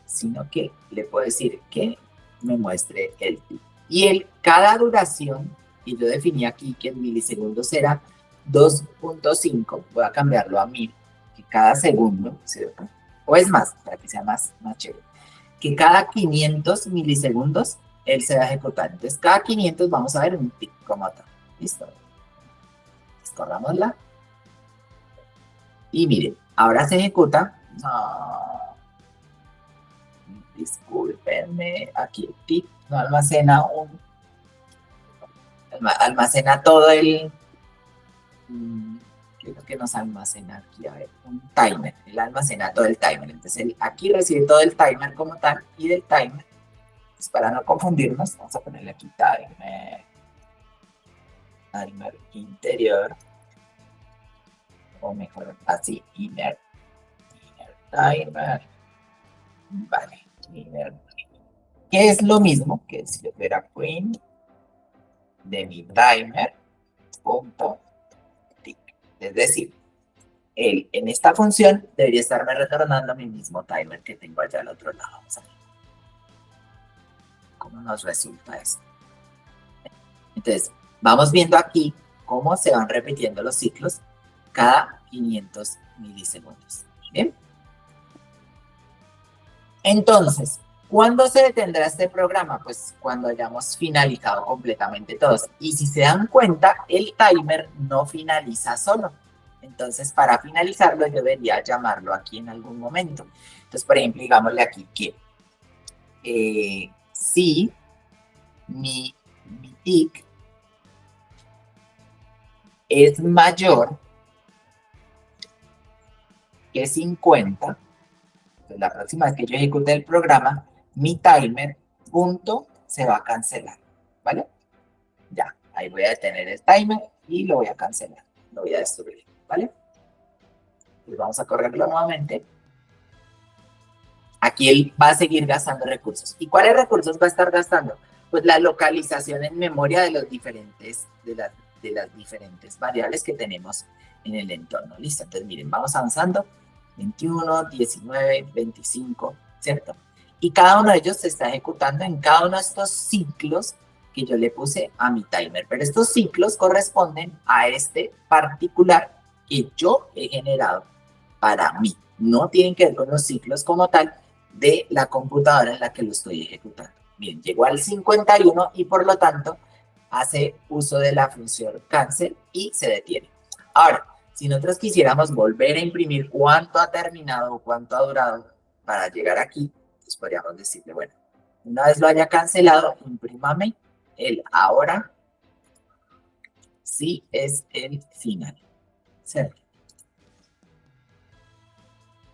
A: sino que le puedo decir que me muestre el tick. Y él, cada duración, y yo definí aquí que en milisegundos era 2.5, voy a cambiarlo a 1000, que cada segundo, ¿cierto? O es más, para que sea más chévere, que cada 500 milisegundos él se va a ejecutar. Entonces, cada 500 vamos a ver un tic como tal. ¿Listo? Corrámosla. Y miren, ahora se ejecuta. No, discúlpenme, aquí el tic no almacena almacena todo el... ¿Qué es lo que nos almacena aquí? A ver, un timer. Él almacena todo el timer. Entonces, él aquí recibe todo el timer como tal. Y del timer, pues para no confundirnos, vamos a ponerle aquí timer interior. O mejor así, inner timer. Vale, inner. Que es lo mismo que si yo fuera print de mi timer punto tick. Es decir, él en esta función debería estarme retornando mi mismo timer que tengo allá al otro lado. Vamos a ver cómo nos resulta esto. Entonces, vamos viendo aquí cómo se van repitiendo los ciclos cada 500 milisegundos. ¿Bien? Entonces, ¿cuándo se detendrá este programa? Pues cuando hayamos finalizado completamente todos. Y si se dan cuenta, el timer no finaliza solo. Entonces, para finalizarlo, yo debería llamarlo aquí en algún momento. Entonces, por ejemplo, digámosle aquí que si mi tick es mayor que 50, pues la próxima vez que yo ejecute el programa, mi timer punto se va a cancelar, ¿vale? Ya, ahí voy a detener el timer y lo voy a cancelar, lo voy a destruir, ¿vale? Pues vamos a correrlo nuevamente. Aquí él va a seguir gastando recursos. ¿Y cuáles recursos va a estar gastando? Pues la localización en memoria de las diferentes variables que tenemos en el entorno. Listo, entonces miren, vamos avanzando. 21, 19, 25, ¿cierto? Y cada uno de ellos se está ejecutando en cada uno de estos ciclos que yo le puse a mi timer. Pero estos ciclos corresponden a este particular que yo he generado para mí. No tienen que ver con los ciclos como tal de la computadora en la que lo estoy ejecutando. Bien, llegó al 51 y por lo tanto hace uso de la función cancel y se detiene. Ahora, si nosotros quisiéramos volver a imprimir cuánto ha terminado o cuánto ha durado para llegar aquí, pues podríamos decirle, bueno, una vez lo haya cancelado, imprímame el ahora sí es el final. ¿Cierto?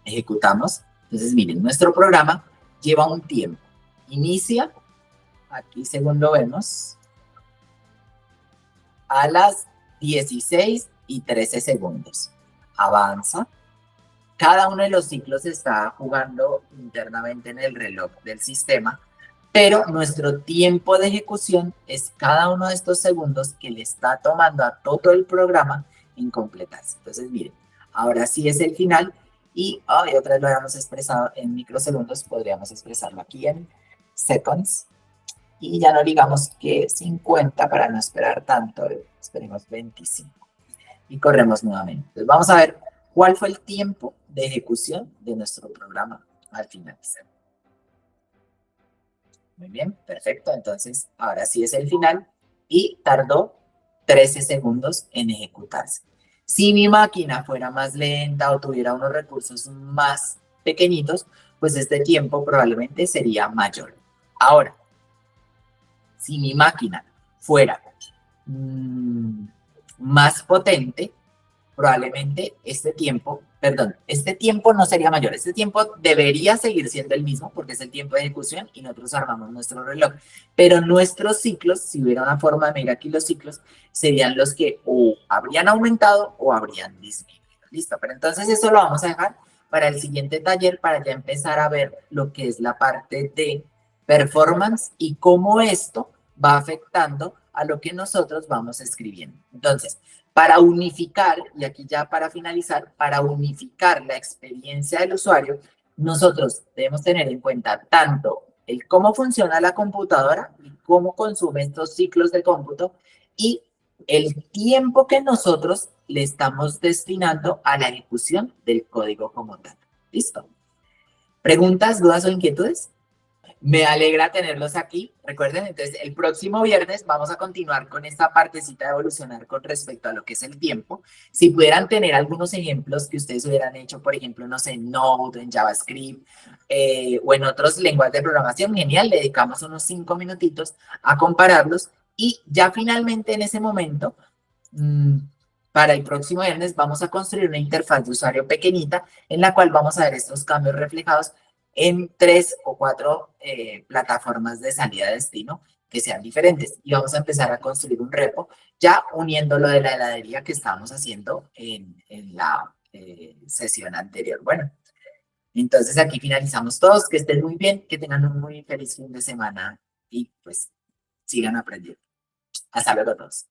A: Ejecutamos. Entonces, miren, nuestro programa lleva un tiempo. Inicia, aquí según lo vemos, a las 16 y 13 segundos. Avanza. Cada uno de los ciclos está jugando internamente en el reloj del sistema, pero nuestro tiempo de ejecución es cada uno de estos segundos que le está tomando a todo el programa en completarse. Entonces, miren, ahora sí es el final y otra vez lo habíamos expresado en microsegundos, podríamos expresarlo aquí en seconds. Y ya no digamos que 50 para no esperar tanto, esperemos 25. Y corremos nuevamente. Entonces vamos a ver cuál fue el tiempo de ejecución de nuestro programa al finalizar. Muy bien, perfecto. Entonces ahora sí es el final y tardó 13 segundos en ejecutarse. Si mi máquina fuera más lenta o tuviera unos recursos más pequeñitos, pues este tiempo probablemente sería mayor. Ahora, si mi máquina fuera más potente, probablemente este tiempo no sería mayor. Este tiempo debería seguir siendo el mismo porque es el tiempo de ejecución y nosotros armamos nuestro reloj. Pero nuestros ciclos, si hubiera una forma de medir aquí los ciclos, serían los que o habrían aumentado o habrían disminuido. Listo, pero entonces eso lo vamos a dejar para el siguiente taller para ya empezar a ver lo que es la parte de performance y cómo esto va afectando a lo que nosotros vamos escribiendo. Entonces, para unificar, y aquí ya para finalizar, para unificar la experiencia del usuario, nosotros debemos tener en cuenta tanto el cómo funciona la computadora y cómo consume estos ciclos de cómputo y el tiempo que nosotros le estamos destinando a la ejecución del código como tal. ¿Listo? ¿Preguntas, dudas o inquietudes? Me alegra tenerlos aquí. Recuerden, entonces, el próximo viernes vamos a continuar con esta partecita de evolucionar con respecto a lo que es el tiempo. Si pudieran tener algunos ejemplos que ustedes hubieran hecho, por ejemplo, no sé, en Node, en JavaScript, o en otros lenguajes de programación, genial, le dedicamos unos 5 minutitos a compararlos y ya finalmente en ese momento, para el próximo viernes, vamos a construir una interfaz de usuario pequeñita en la cual vamos a ver estos cambios reflejados en 3 o 4 plataformas de salida de destino que sean diferentes. Y vamos a empezar a construir un repo, ya uniendo lo de la heladería que estábamos haciendo en la sesión anterior. Bueno, entonces aquí finalizamos todos. Que estén muy bien, que tengan un muy feliz fin de semana y pues sigan aprendiendo. Hasta luego a todos.